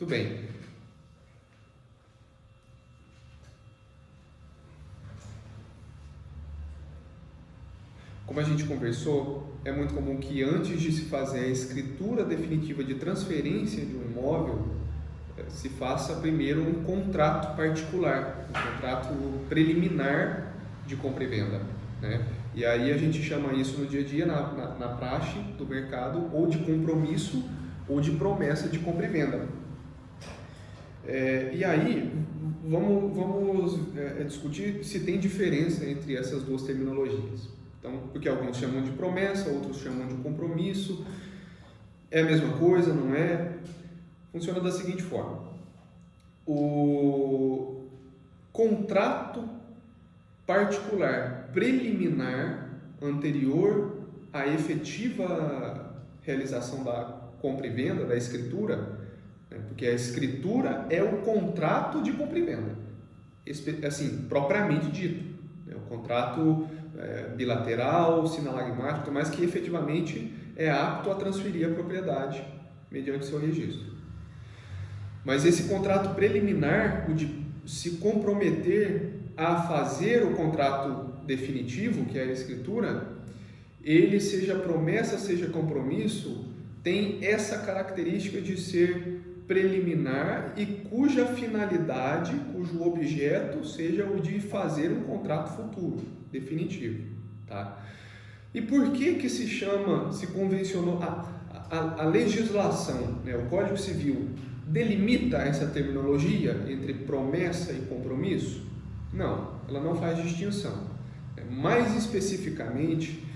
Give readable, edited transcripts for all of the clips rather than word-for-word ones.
Muito bem. Como a gente conversou, é muito comum que antes de se fazer a escritura definitiva de transferência de um imóvel, se faça primeiro um contrato particular, um contrato preliminar de compra e venda, né? E aí a gente chama isso no dia a dia, na praxe do mercado, ou de compromisso ou de promessa de compra e venda. E aí vamos discutir se tem diferença entre essas duas terminologias. Então, porque alguns chamam de promessa, outros chamam de compromisso. É a mesma coisa, não é? Funciona da seguinte forma: o contrato particular preliminar anterior à efetiva realização da compra e venda, da escritura, né? Porque a escritura é o contrato de compra e venda, assim, propriamente dito, né? O contrato bilateral, sinalagmático, mas que efetivamente é apto a transferir a propriedade mediante seu registro. Mas esse contrato preliminar, o de se comprometer a fazer o contrato definitivo, que é a escritura, ele, seja promessa, seja compromisso, tem essa característica de ser preliminar e cuja finalidade, cujo objeto seja o de fazer um contrato futuro, definitivo, tá? E por que se convencionou a legislação, né, o Código Civil delimita essa terminologia entre promessa e compromisso? Não, ela não faz distinção. Mais especificamente,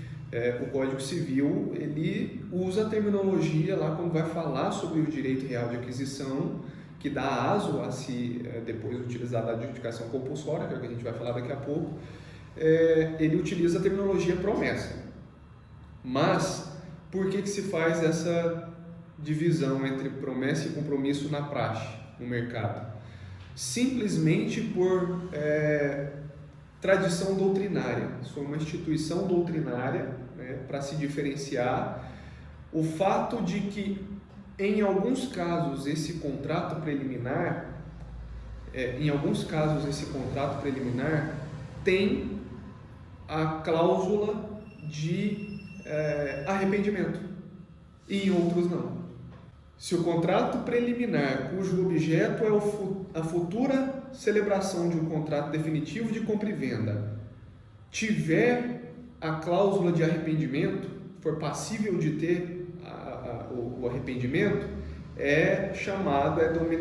o Código Civil ele usa a terminologia lá quando vai falar sobre o direito real de aquisição, que dá aso a se depois utilizar da adjudicação compulsória, que é o que a gente vai falar daqui a pouco. Ele utiliza a terminologia promessa. Mas por que se faz essa divisão entre promessa e compromisso na praxe, no mercado? Simplesmente por tradição doutrinária. Isso é uma instituição doutrinária, né, para se diferenciar. O fato de que, em alguns casos, esse contrato preliminar tem a cláusula de arrependimento, e em outros não. Se o contrato preliminar, cujo objeto é a futura celebração de um contrato definitivo de compra e venda, tiver a cláusula de arrependimento, for passível de ter o arrependimento, é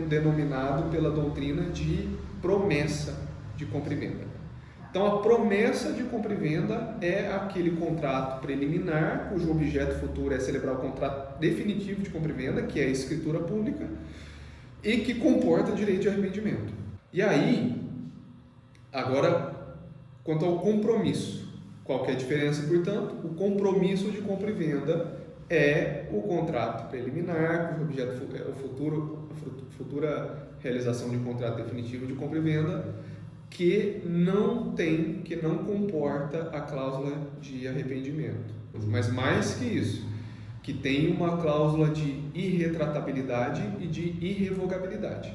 denominado pela doutrina de promessa de compra e venda. Então, a promessa de compra e venda é aquele contrato preliminar, cujo objeto futuro é celebrar o contrato definitivo de compra e venda, que é a escritura pública, e que comporta direito de arrependimento. E aí, agora, quanto ao compromisso, qual que é a diferença, portanto? O compromisso de compra e venda é o contrato preliminar, cujo objeto é a futura realização de um contrato definitivo de compra e venda, que não comporta a cláusula de arrependimento. Mas mais que isso, que tem uma cláusula de irretratabilidade e de irrevogabilidade.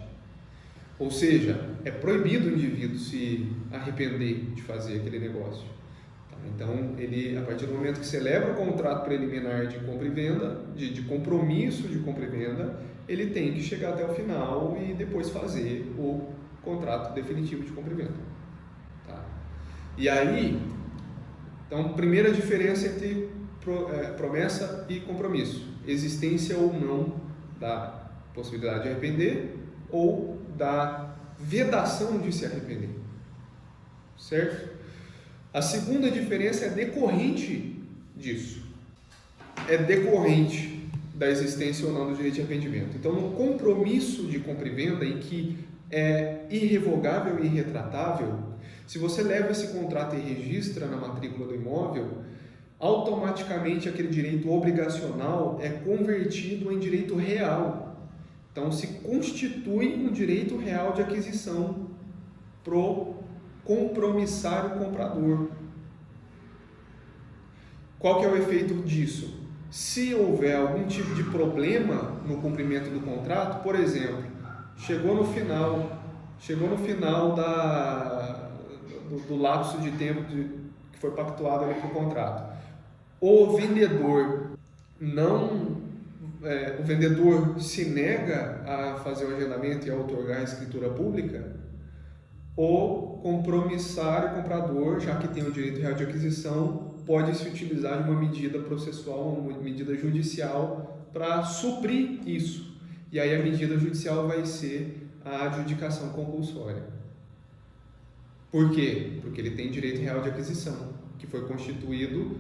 Ou seja, é proibido o indivíduo se arrepender de fazer aquele negócio. Então, ele, a partir do momento que celebra o contrato preliminar de compra e venda, de compromisso de compra e venda, ele tem que chegar até o final e depois fazer o contrato definitivo de compra e venda. Tá? E aí, então, primeira diferença entre promessa e compromisso: existência ou não da possibilidade de arrepender ou da vedação de se arrepender. Certo? A segunda diferença é decorrente disso. É decorrente da existência ou não do direito de arrependimento. Então, no compromisso de compra e venda, em que é irrevogável e irretratável, se você leva esse contrato e registra na matrícula do imóvel, automaticamente aquele direito obrigacional é convertido em direito real. Então, se constitui um direito real de aquisição pro compromissário comprador. Qual que é o efeito disso? Se houver algum tipo de problema no cumprimento do contrato, por exemplo, chegou no final do lapso de tempo que foi pactuado ali para o contrato. O vendedor o vendedor se nega a fazer o agendamento e a outorgar a escritura pública, o compromissário comprador, já que tem o direito real de aquisição, pode se utilizar de uma medida processual, uma medida judicial para suprir isso. E aí a medida judicial vai ser a adjudicação compulsória. Por quê? Porque ele tem direito real de aquisição, que foi constituído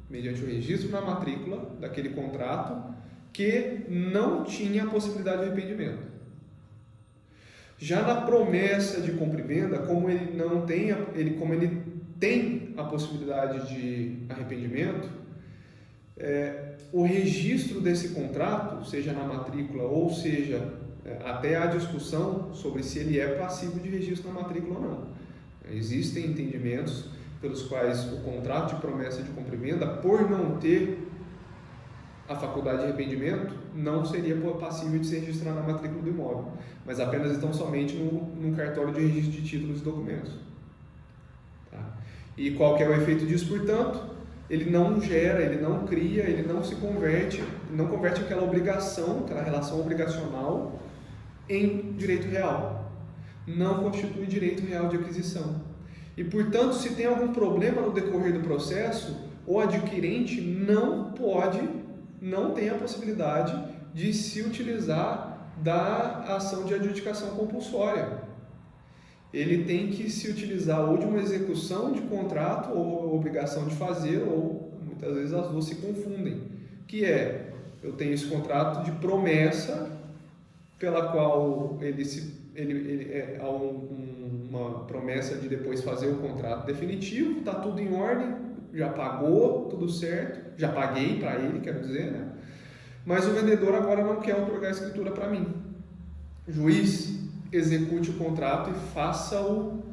mediante o registro na matrícula daquele contrato que não tinha a possibilidade de arrependimento. Já na promessa de compra e venda, como ele tem a possibilidade de arrependimento, o registro desse contrato, seja na matrícula ou seja até a discussão sobre se ele é passivo de registro na matrícula ou não. Existem entendimentos pelos quais o contrato de promessa de compra e venda, por não ter a faculdade de arrependimento, não seria passível de ser registrado na matrícula do imóvel, mas apenas estão somente no cartório de registro de títulos e documentos. Tá? E qual que é o efeito disso, portanto? Ele não gera, ele não cria, ele não se converte, não converte aquela obrigação, aquela relação obrigacional em direito real. Não constitui direito real de aquisição. E, portanto, se tem algum problema no decorrer do processo, o adquirente não tem a possibilidade de se utilizar da ação de adjudicação compulsória. Ele tem que se utilizar ou de uma execução de contrato ou obrigação de fazer, ou muitas vezes as duas se confundem, que eu tenho esse contrato de promessa pela qual há uma promessa de depois fazer o contrato definitivo, está tudo em ordem, já pagou, tudo certo, já paguei para ele, quero dizer, né? Mas o vendedor agora não quer outorgar a escritura para mim. Juiz, execute o contrato e faça-o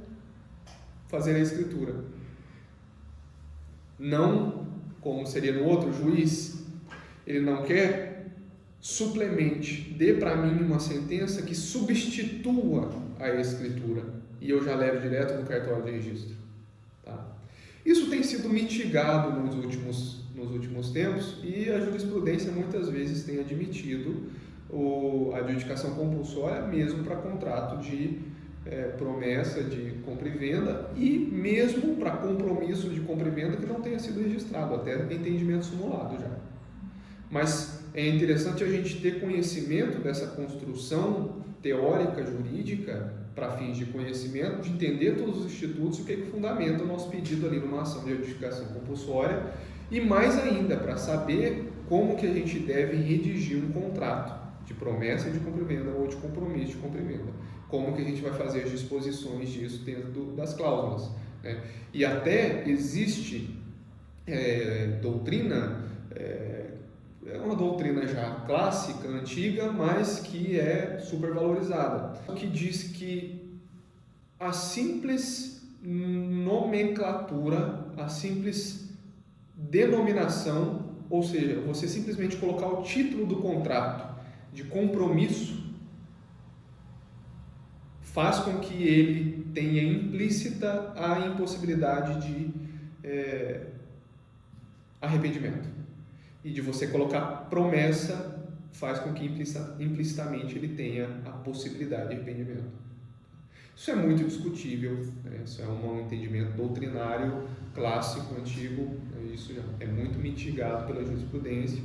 fazer a escritura. Não, como seria no outro, juiz, ele não quer, suplemente, dê para mim uma sentença que substitua a escritura e eu já levo direto no cartório de registro. Tá? Isso tem sido mitigado nos últimos tempos e a jurisprudência muitas vezes tem admitido a adjudicação compulsória mesmo para contrato de promessa de compra e venda e mesmo para compromisso de compra e venda que não tenha sido registrado, até entendimento simulado já. Mas é interessante a gente ter conhecimento dessa construção teórica, jurídica, para fins de conhecimento, de entender todos os institutos e o que fundamenta o nosso pedido ali numa ação de adjudicação compulsória e mais ainda, para saber como que a gente deve redigir um contrato de promessa de compra e venda ou de compromisso de compra e venda. Como que a gente vai fazer as disposições disso dentro das cláusulas. Né? E até existe doutrina, é uma doutrina já clássica, antiga, mas que é super valorizada, que diz que a simples nomenclatura, a simples denominação, ou seja, você simplesmente colocar o título do contrato de compromisso, faz com que ele tenha implícita a impossibilidade de arrependimento. E de você colocar promessa faz com que implicitamente ele tenha a possibilidade de arrependimento. Isso é muito discutível, né? Isso é um entendimento doutrinário clássico, antigo, né? Isso já é muito mitigado pela jurisprudência,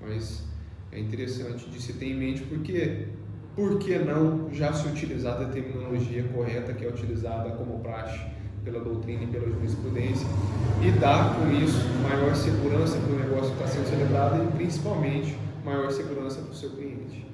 mas é interessante de se ter em mente porque por que não já se utilizar a terminologia correta que é utilizada como praxe pela doutrina e pela jurisprudência e dar com isso maior segurança para o negócio que está sendo celebrado e principalmente maior segurança para o seu cliente.